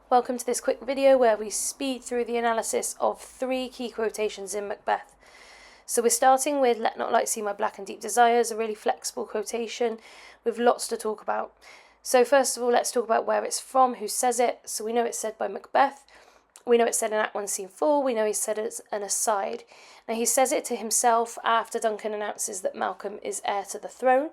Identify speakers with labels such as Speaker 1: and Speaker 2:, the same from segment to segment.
Speaker 1: Welcome to this quick video where we speed through the analysis of 3 key quotations in Macbeth. So we're starting with "Let not light see my black and deep desires," a really flexible quotation with lots to talk about. So first of all, let's talk about where it's from, who says it. So we know it's said by Macbeth. We know it's said in Act 1, Scene 4. We know he's said it as an aside. Now he says it to himself after Duncan announces that Malcolm is heir to the throne.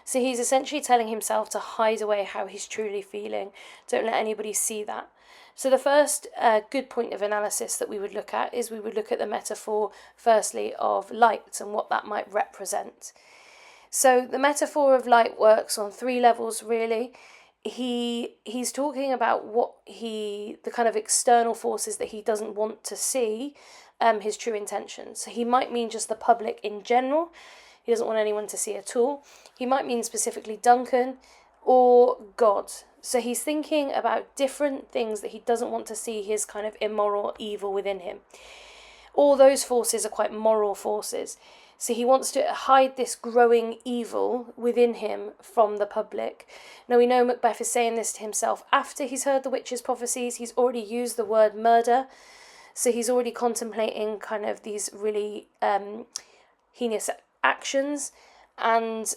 Speaker 1: So he's essentially telling himself to hide away how he's truly feeling. Don't let anybody see that. So the first good point of analysis that we would look at is we would look at the metaphor, firstly, of light and what that might represent. So the metaphor of light works on 3 levels, really. He's talking about the kind of external forces that he doesn't want to see, his true intentions. So he might mean just the public in general. He doesn't want anyone to see at all. He might mean specifically Duncan or God. So he's thinking about different things that he doesn't want to see his kind of immoral evil within him. All those forces are quite moral forces. So he wants to hide this growing evil within him from the public. Now we know Macbeth is saying this to himself after he's heard the witch's prophecies. He's already used the word murder. So he's already contemplating kind of these really heinous actions, and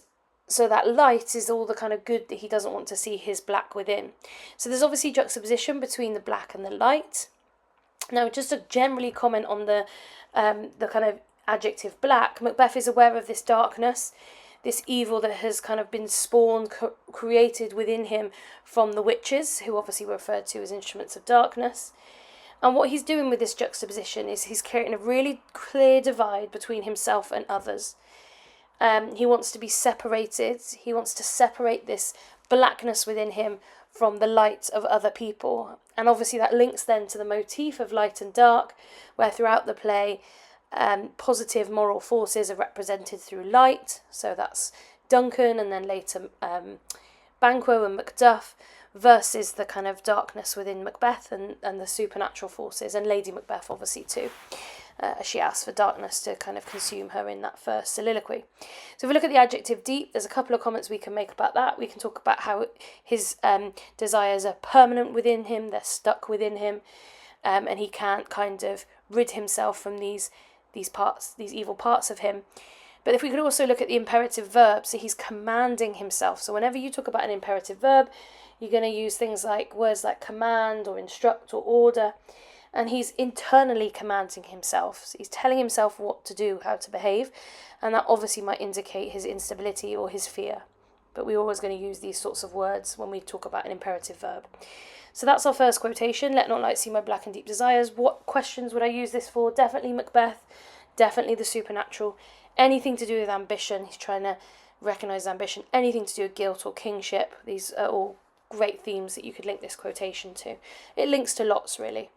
Speaker 1: so that light is all the kind of good that he doesn't want to see his black within. So there's obviously juxtaposition between the black and the light. Now, just to generally comment on the kind of adjective black, Macbeth is aware of this darkness, this evil that has kind of been spawned, created within him from the witches, who obviously were referred to as instruments of darkness. And what he's doing with this juxtaposition is he's creating a really clear divide between himself and others. He wants to be separated. He wants to separate this blackness within him from the light of other people. And obviously that links then to the motif of light and dark, where throughout the play, positive moral forces are represented through light. So that's Duncan and then later Banquo and Macduff, versus the kind of darkness within Macbeth and the supernatural forces, and Lady Macbeth obviously too. She asks for darkness to kind of consume her in that first soliloquy. So if we look at the adjective deep, there's a couple of comments we can make about that. We can talk about how his desires are permanent within him, they're stuck within him, and he can't kind of rid himself from these evil parts of him. But if we could also look at the imperative verb, so he's commanding himself. So whenever you talk about an imperative verb, you're going to use things like words like command or instruct or order. And he's internally commanding himself. So he's telling himself what to do, how to behave. And that obviously might indicate his instability or his fear. But we're always going to use these sorts of words when we talk about an imperative verb. So that's our first quotation. Let not light see my black and deep desires. What questions would I use this for? Definitely Macbeth. Definitely the supernatural. Anything to do with ambition. He's trying to recognise ambition. Anything to do with guilt or kingship. These are all great themes that you could link this quotation to. It links to lots, really.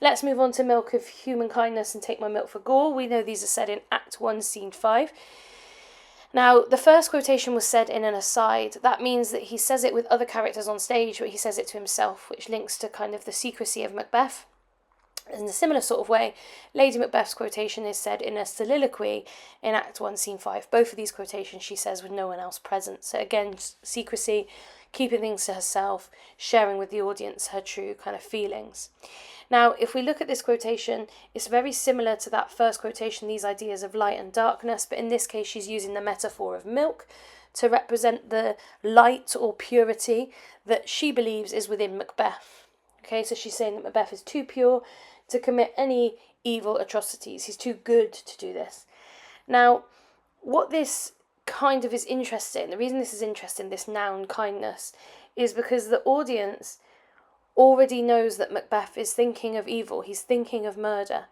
Speaker 1: Let's move on to milk of human kindness and take my milk for gore. We know these are said in Act 1, Scene 5. Now, the first quotation was said in an aside. That means that he says it with other characters on stage, but he says it to himself, which links to kind of the secrecy of Macbeth. In a similar sort of way, Lady Macbeth's quotation is said in a soliloquy in Act 1, Scene 5. Both of these quotations she says with no one else present. So again, secrecy, keeping things to herself, sharing with the audience her true kind of feelings. Now, if we look at this quotation, it's very similar to that first quotation, these ideas of light and darkness, but in this case she's using the metaphor of milk to represent the light or purity that she believes is within Macbeth. Okay, so she's saying that Macbeth is too pure to commit any evil atrocities. He's too good to do this. Now, what this kind of is interesting, the reason this is interesting, this noun kindness, is because the audience already knows that Macbeth is thinking of evil. He's thinking of murder.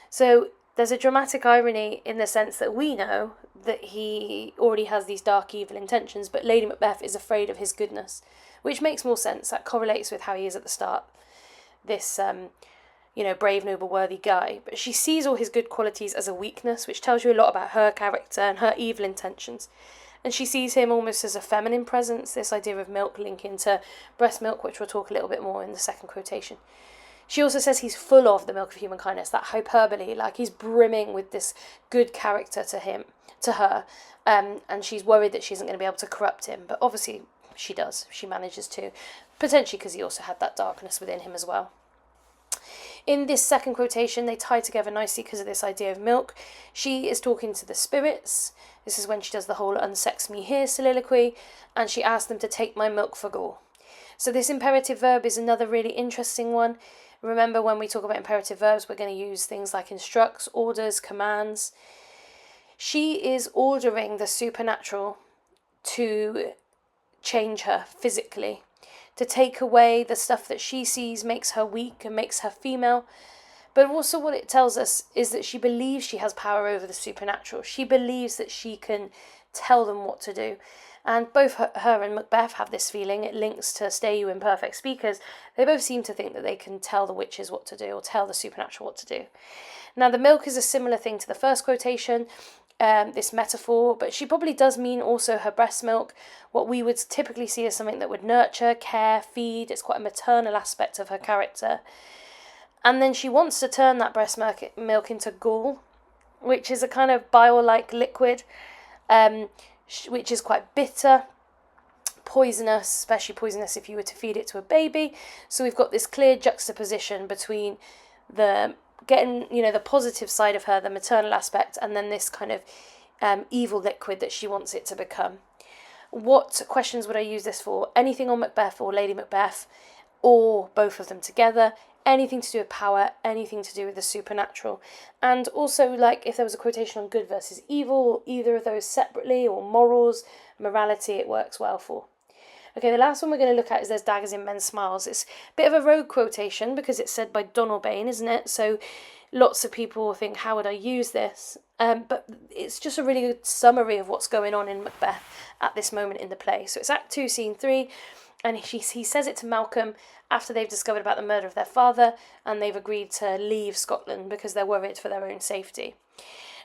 Speaker 1: So there's a dramatic irony in the sense that we know that he already has these dark, evil intentions, but Lady Macbeth is afraid of his goodness, which makes more sense. That correlates with how he is at the start. This, brave, noble, worthy guy. But she sees all his good qualities as a weakness, which tells you a lot about her character and her evil intentions. And she sees him almost as a feminine presence, this idea of milk linking to breast milk, which we'll talk a little bit more in the second quotation. She also says he's full of the milk of human kindness, that hyperbole, like he's brimming with this good character to her, and she's worried that she isn't going to be able to corrupt him. But obviously she does, she manages to. potentially because he also had that darkness within him as well. In this second quotation, they tie together nicely because of this idea of milk. She is talking to the spirits. This is when she does the whole unsex me here soliloquy, and she asks them to take my milk for gall. So this imperative verb is another really interesting one. Remember, when we talk about imperative verbs, we're going to use things like instructs, orders, commands. She is ordering the supernatural to change her physically, to take away the stuff that she sees makes her weak and makes her female. But also what it tells us is that she believes she has power over the supernatural. She believes that she can tell them what to do. And both her and Macbeth have this feeling. It links to Stay You Imperfect Speakers. They both seem to think that they can tell the witches what to do, or tell the supernatural what to do. Now, the milk is a similar thing to the first quotation, this metaphor, but she probably does mean also her breast milk, what we would typically see as something that would nurture, care, feed. It's quite a maternal aspect of her character. And then she wants to turn that breast milk into gall, which is a kind of bile-like liquid, which is quite bitter, poisonous, especially poisonous if you were to feed it to a baby. So we've got this clear juxtaposition between the the positive side of her, the maternal aspect, and then this kind of evil liquid that she wants it to become. What questions would I use this for? Anything on Macbeth or Lady Macbeth, or both of them together. Anything to do with power, anything to do with the supernatural. And also, like, if there was a quotation on good versus evil, either of those separately, or morals, morality, it works well for. Okay, the last one we're going to look at is There's Daggers in Men's Smiles. It's a bit of a rogue quotation because it's said by Donalbain, isn't it? So lots of people think, how would I use this? But it's just a really good summary of what's going on in Macbeth at this moment in the play. So it's Act 2, Scene 3, and he says it to Malcolm after they've discovered about the murder of their father, and they've agreed to leave Scotland because they're worried for their own safety.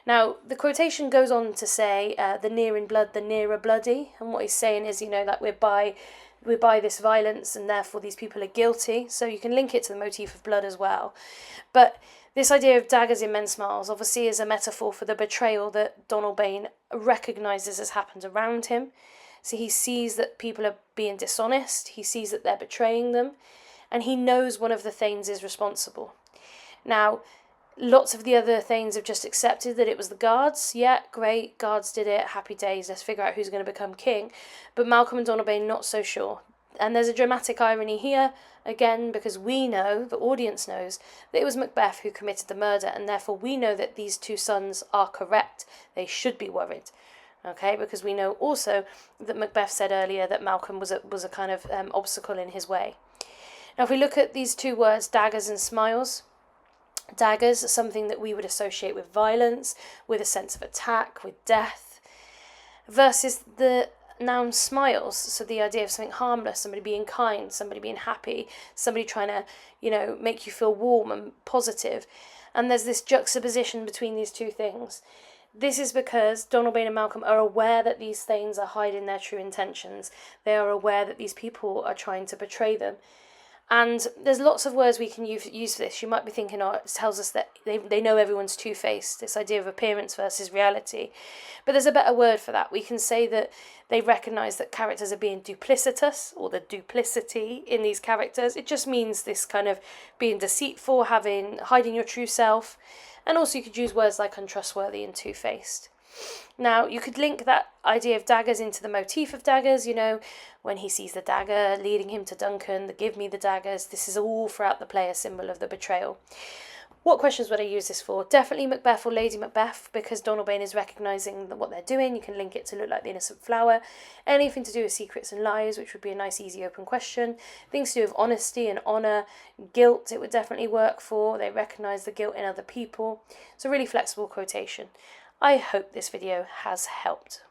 Speaker 1: Now, the quotation goes on to say, the near in blood, the nearer bloody. And what he's saying is, that we're by this violence and therefore these people are guilty. So you can link it to the motif of blood as well. But this idea of daggers in men's smiles obviously is a metaphor for the betrayal that Donalbain recognises has happened around him. So he sees that people are being dishonest. He sees that they're betraying them. And he knows one of the Thanes is responsible. Now, lots of the other Thanes have just accepted that it was the guards. Yeah, great, guards did it, happy days, let's figure out who's going to become king. But Malcolm and Donalbain, not so sure. And there's a dramatic irony here, again, because we know, the audience knows, that it was Macbeth who committed the murder, and therefore we know that these two sons are correct. They should be worried. Okay, because we know also that Macbeth said earlier that Malcolm was a kind of obstacle in his way. Now, if we look at these two words, daggers and smiles, daggers are something that we would associate with violence, with a sense of attack, with death, versus the noun smiles, so the idea of something harmless, somebody being kind, somebody being happy, somebody trying to, make you feel warm and positive. And there's this juxtaposition between these two things. This is because Donalbain and Malcolm are aware that these Thanes are hiding their true intentions. They are aware that these people are trying to betray them. And there's lots of words we can use for this. You might be thinking, it tells us that they know everyone's two-faced, this idea of appearance versus reality. But there's a better word for that. We can say that they recognise that characters are being duplicitous, or the duplicity in these characters. It just means this kind of being deceitful, hiding your true self. And also you could use words like untrustworthy and two-faced. Now, you could link that idea of daggers into the motif of daggers, when he sees the dagger leading him to Duncan, the give me the daggers. This is all throughout the play a symbol of the betrayal. What questions would I use this for? Definitely Macbeth or Lady Macbeth, because Donalbain is recognising what they're doing. You can link it to Look Like the Innocent Flower. Anything to do with secrets and lies, which would be a nice, easy, open question. Things to do with honesty and honour, guilt, it would definitely work for. They recognise the guilt in other people. It's a really flexible quotation. I hope this video has helped.